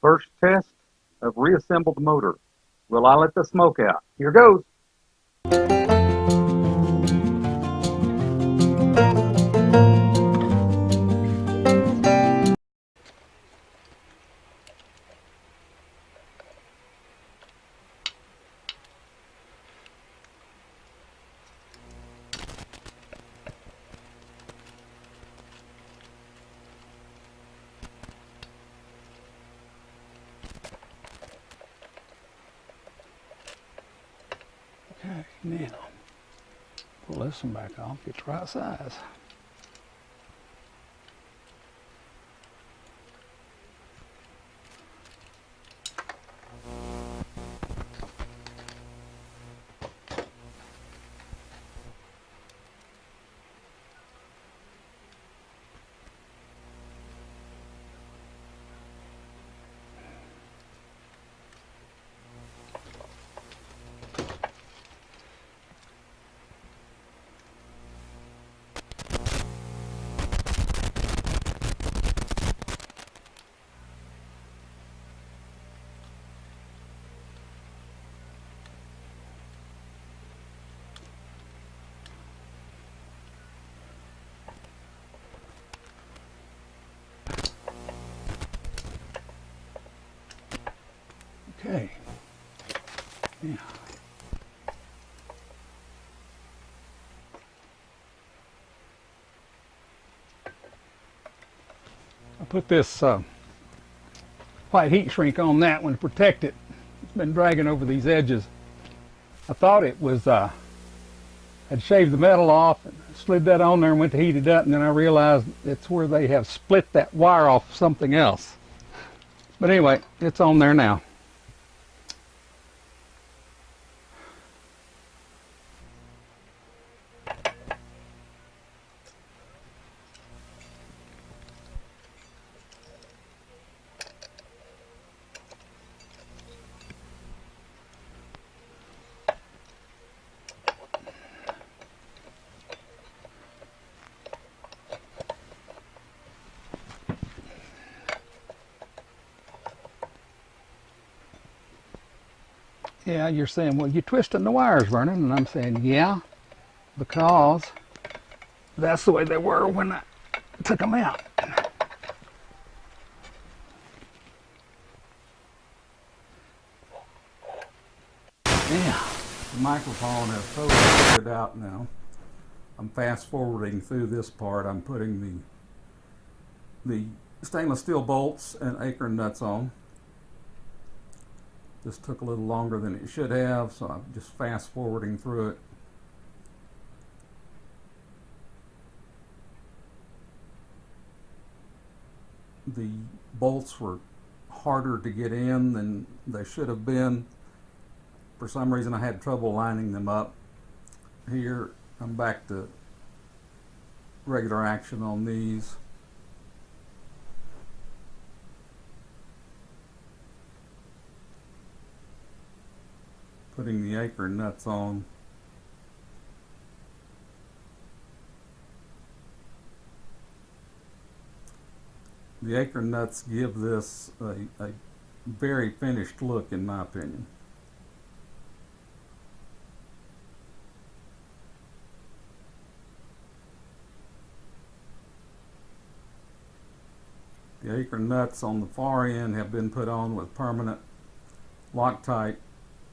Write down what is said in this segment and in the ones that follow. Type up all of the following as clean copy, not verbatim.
First test of reassembled motor. Will I let the smoke out? Here goes. Okay, now pull this one back off, get the right size. Okay, yeah. I put this white heat shrink on that one to protect it. It's been dragging over these edges. I thought it was, I'd shaved the metal off and slid that on there and went to heat it up, and then I realized it's where they have split that wire off something else. But anyway, it's on there now. Yeah, you're saying, well, you're twisting the wires, Vernon. And I'm saying, yeah, because that's the way they were when I took them out. Yeah, the microphone has totally figured out now. I'm fast forwarding through this part. I'm putting the stainless steel bolts and acorn nuts on. This took a little longer than it should have, so I'm just fast forwarding through it. The bolts were harder to get in than they should have been. For some reason I had trouble lining them up. Here I'm back to regular action on these. Putting the acorn nuts on. The acorn nuts give this a very finished look, in my opinion. The acorn nuts on the far end have been put on with permanent Loctite,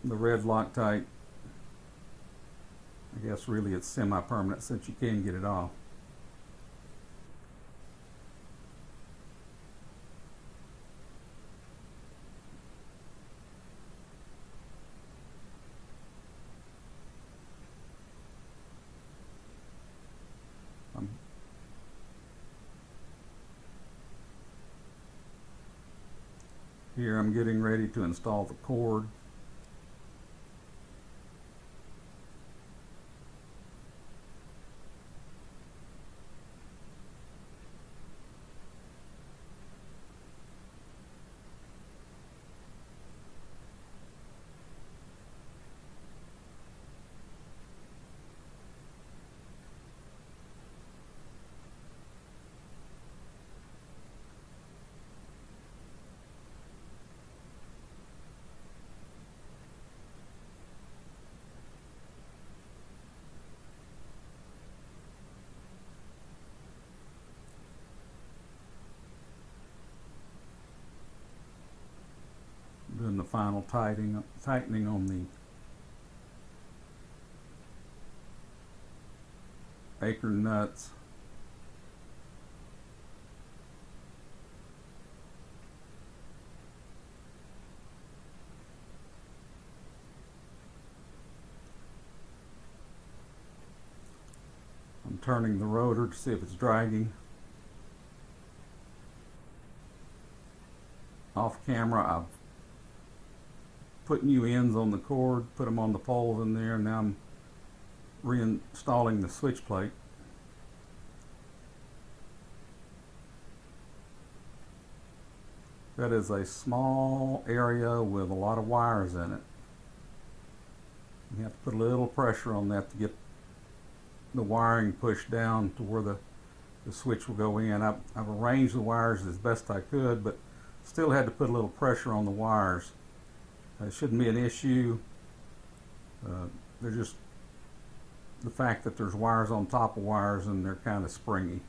the red Loctite. I guess really it's semi-permanent since you can get it off. Here I'm getting ready to install the cord. the final tightening on the acorn nuts. I'm turning the rotor to see if it's dragging. Off camera, I've put new ends on the cord, put them on the poles in there, and now I'm reinstalling the switch plate. That is a small area with a lot of wires in it. You have to put a little pressure on that to get the wiring pushed down to where the switch will go in. I've arranged the wires as best I could, but still had to put a little pressure on the wires. It shouldn't be an issue. They're just the fact that there's wires on top of wires and they're kind of springy.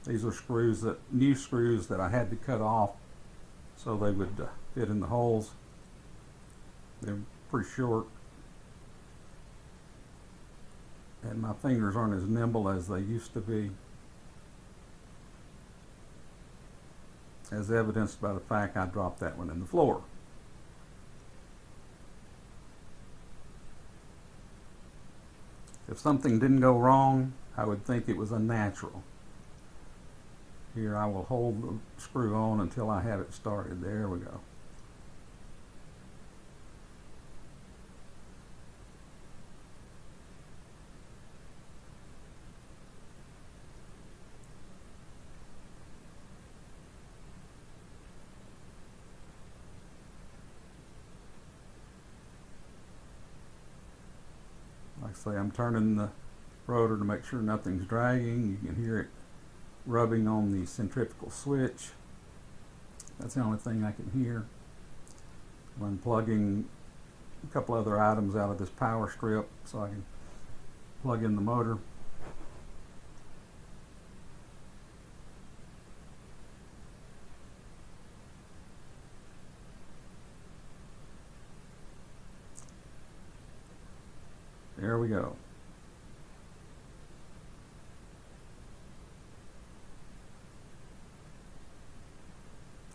These are new screws that I had to cut off so they would fit in the holes. They're pretty short, and my fingers aren't as nimble as they used to be, as evidenced by the fact I dropped that one in the floor. If something didn't go wrong, I would think it was unnatural. Here, I will hold the screw on until I have it started. There we go. Like I say, I'm turning the rotor to make sure nothing's dragging. You can hear it rubbing on the centrifugal switch. That's the only thing I can hear. I'm unplugging a couple other items out of this power strip so I can plug in the motor. There we go.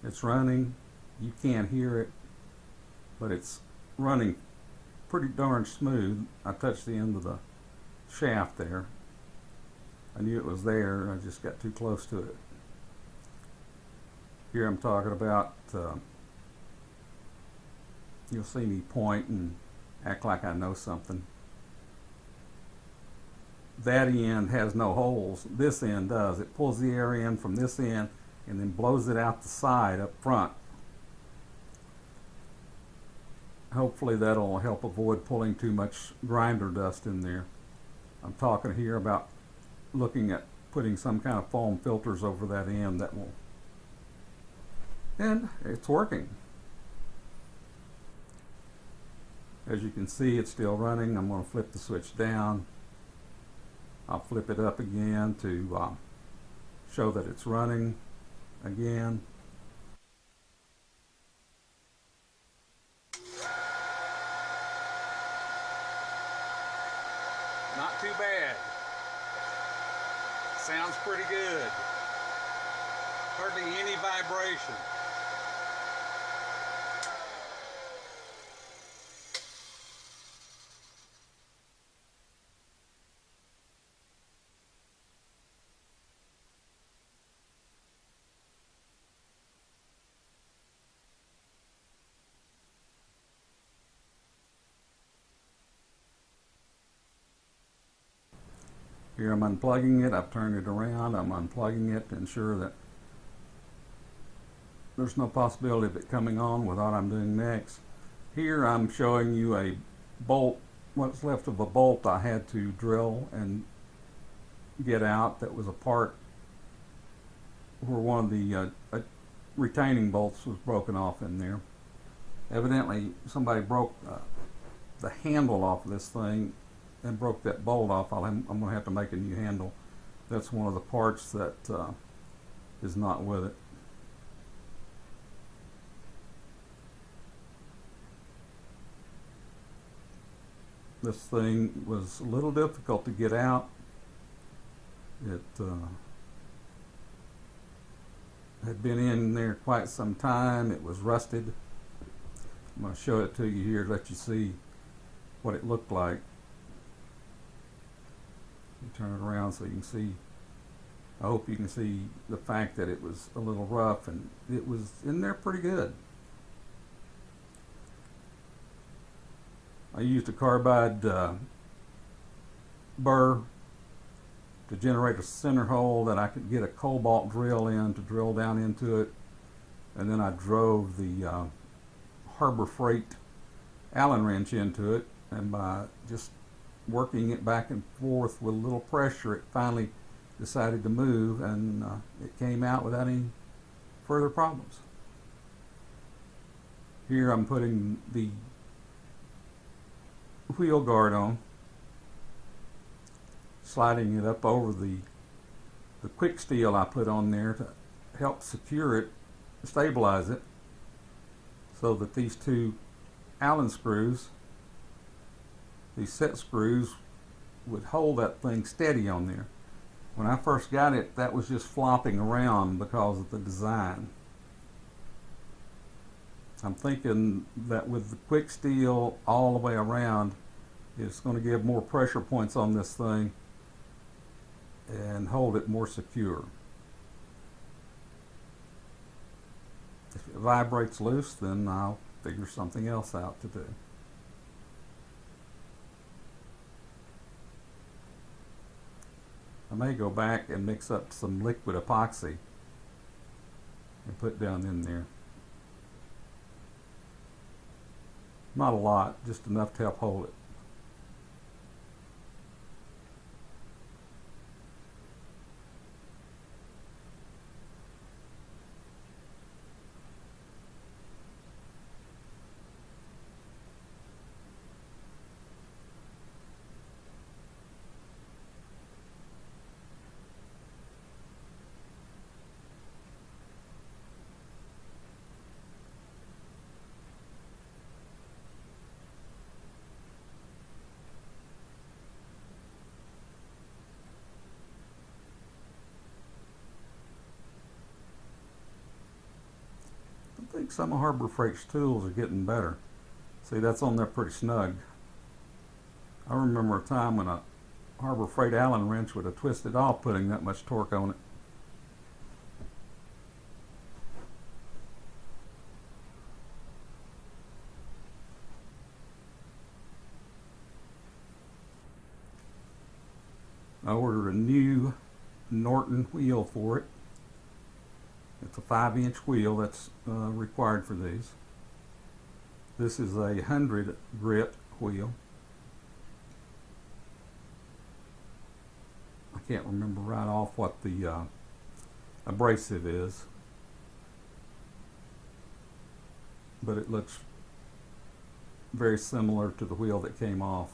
It's running. You can't hear it, but it's running pretty darn smooth. I touched the end of the shaft there. I knew it was there. I just got too close to it. Here I'm talking about, you'll see me point and act like I know something. That end has no holes. This end does. It pulls the air in from this end and then blows it out the side up front. Hopefully that'll help avoid pulling too much grinder dust in there. I'm talking here about looking at putting some kind of foam filters over that end that will, and it's working. As you can see, it's still running. I'm going to flip the switch down. I'll flip it up again to show that it's running again. Not too bad. Sounds pretty good. Hardly any vibration. Here I'm unplugging it. I've turned it around. I'm unplugging it to ensure that there's no possibility of it coming on with what I'm doing next. Here I'm showing you a bolt, what's left of a bolt I had to drill and get out that was a part where one of the retaining bolts was broken off in there. Evidently somebody broke the handle off of this thing and broke that bolt off, I'm going to have to make a new handle. That's one of the parts that is not with it. This thing was a little difficult to get out. It had been in there quite some time. It was rusted. I'm going to show it to you here to let you see what it looked like. You turn it around so you can see. I hope you can see the fact that it was a little rough, and it was in there pretty good. I used a carbide burr to generate a center hole that I could get a cobalt drill in to drill down into it, and then I drove the Harbor Freight Allen wrench into it, and by just working it back and forth with a little pressure, it finally decided to move, and it came out without any further problems. Here I'm putting the wheel guard on, sliding it up over the quick steel I put on there to help secure it, stabilize it, so that these two Allen screws, these set screws, would hold that thing steady on there. When I first got it, that was just flopping around because of the design. I'm thinking that with the quick steel all the way around, it's going to give more pressure points on this thing and hold it more secure. If it vibrates loose, then I'll figure something else out to do. I may go back and mix up some liquid epoxy and put down in there. Not a lot, just enough to help hold it. I think some of Harbor Freight's tools are getting better. See, that's on there pretty snug. I remember a time when a Harbor Freight Allen wrench would have twisted off putting that much torque on it. I ordered a new Norton wheel for it. It's a 5-inch wheel that's required for these. This is a 100 grit wheel. I can't remember right off what the abrasive is, but it looks very similar to the wheel that came off.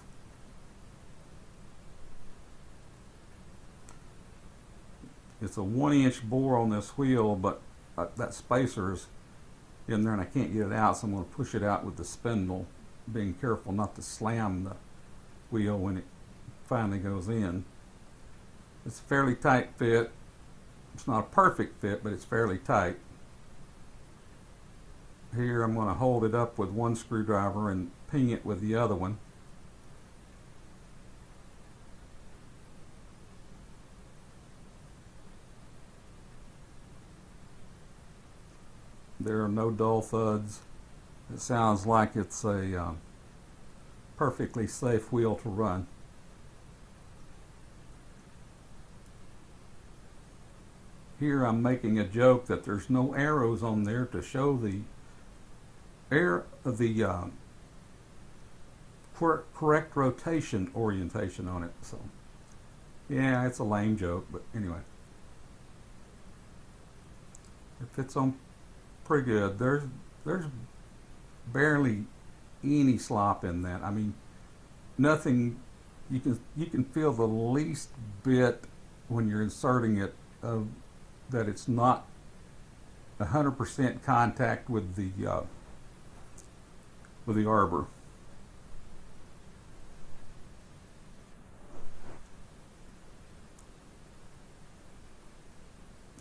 It's a 1-inch bore on this wheel, but that spacer's in there and I can't get it out, so I'm going to push it out with the spindle, being careful not to slam the wheel when it finally goes in. It's a fairly tight fit. It's not a perfect fit, but it's fairly tight. Here I'm going to hold it up with one screwdriver and ping it with the other one. There are no dull thuds. It sounds like it's a perfectly safe wheel to run. Here I'm making a joke that there's no arrows on there to show the correct rotation orientation on it. So yeah, it's a lame joke, but anyway, it fits on pretty good. There's barely any slop in that. I mean, nothing you can feel the least bit when you're inserting it that it's not 100% contact with the arbor.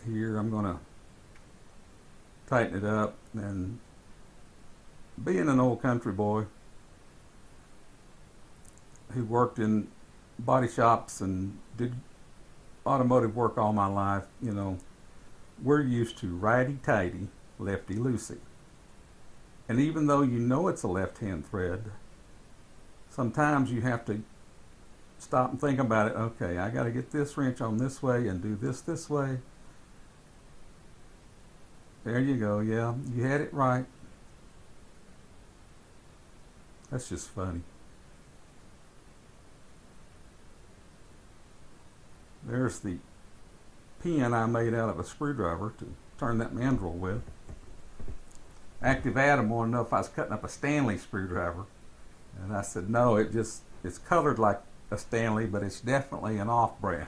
Here I'm going to tighten it up, and being an old country boy who worked in body shops and did automotive work all my life, you know, we're used to righty-tighty, lefty-loosey. And even though you know it's a left-hand thread, sometimes you have to stop and think about it. Okay, I got to get this wrench on this way and do this way. There you go. Yeah, you had it right. That's just funny. There's the pin I made out of a screwdriver to turn that mandrel with. Active Adam wanted to know if I was cutting up a Stanley screwdriver. And I said, no, it's colored like a Stanley, but it's definitely an off-brand.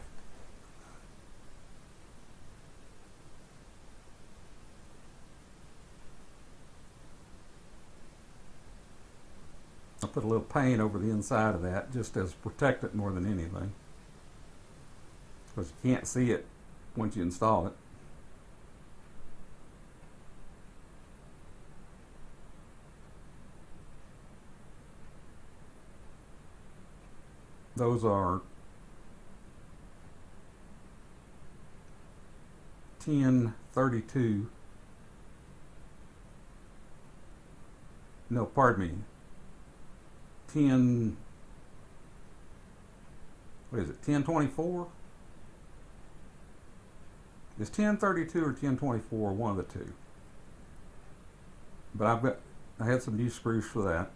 I put a little paint over the inside of that just as protect it more than anything, because you can't see it once you install it. Those are 1032. No, pardon me. 10. What is it? 1024? Is 1032 or 1024 one of the two? But I had some new screws for that.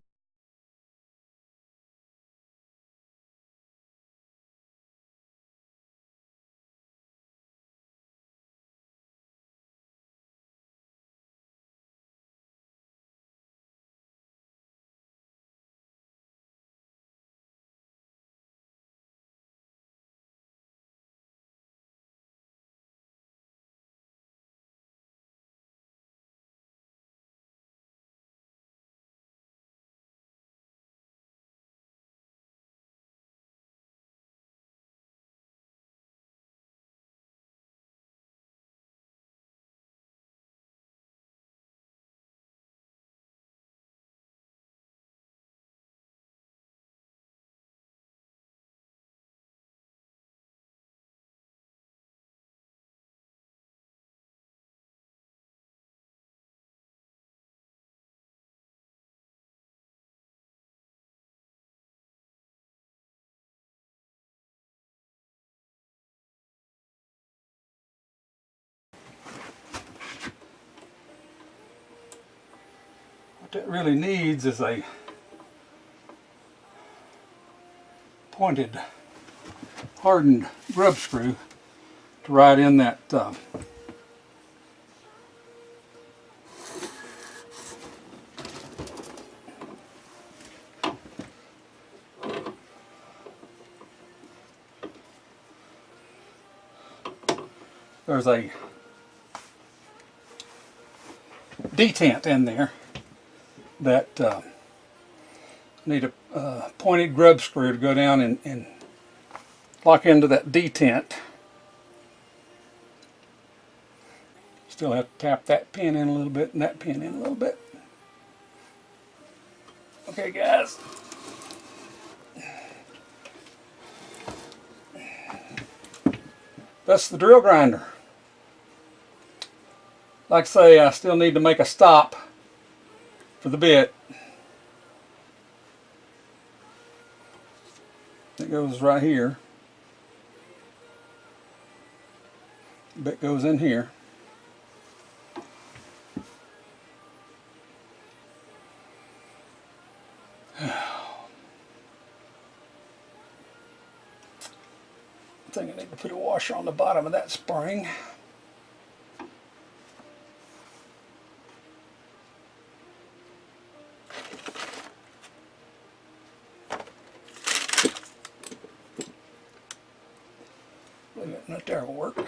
What it really needs is a pointed, hardened grub screw to ride in that there's a detent in there that need a pointed grub screw to go down and lock into that detent. Still have to tap that pin in a little bit and that pin in a little bit. Okay, guys. That's the drill grinder. Like I say, I still need to make a stop for the bit. It goes right here. The bit goes in here. I think I need to put a washer on the bottom of that spring. That there will work. I'm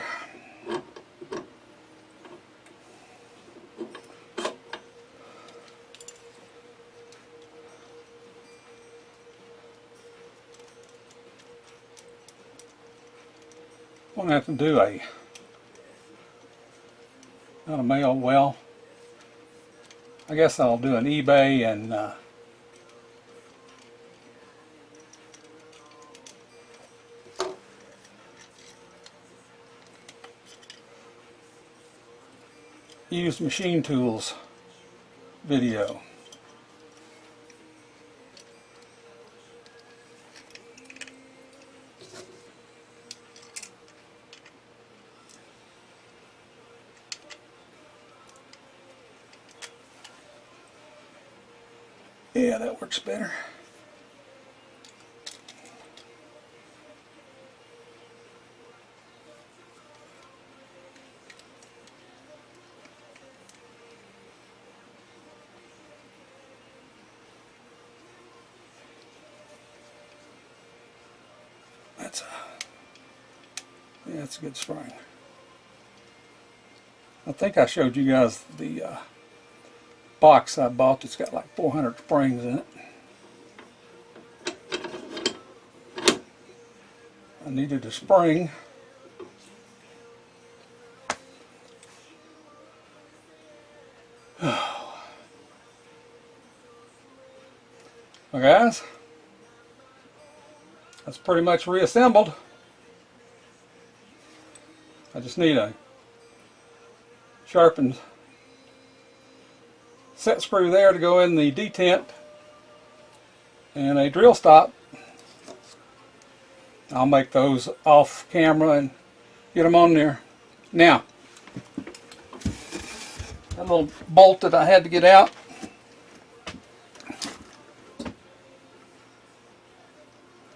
gonna have to do not a mail well. I guess I'll do an eBay and used machine tools video. Yeah, that works better. That's a good spring. I think I showed you guys the box I bought that's got like 400 springs in it. I needed a spring. Well, guys, that's pretty much reassembled. I just need a sharpened set screw there to go in the detent and a drill stop. I'll make those off camera and get them on there. Now, that little bolt that I had to get out,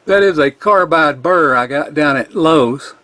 that is a carbide burr I got down at Lowe's.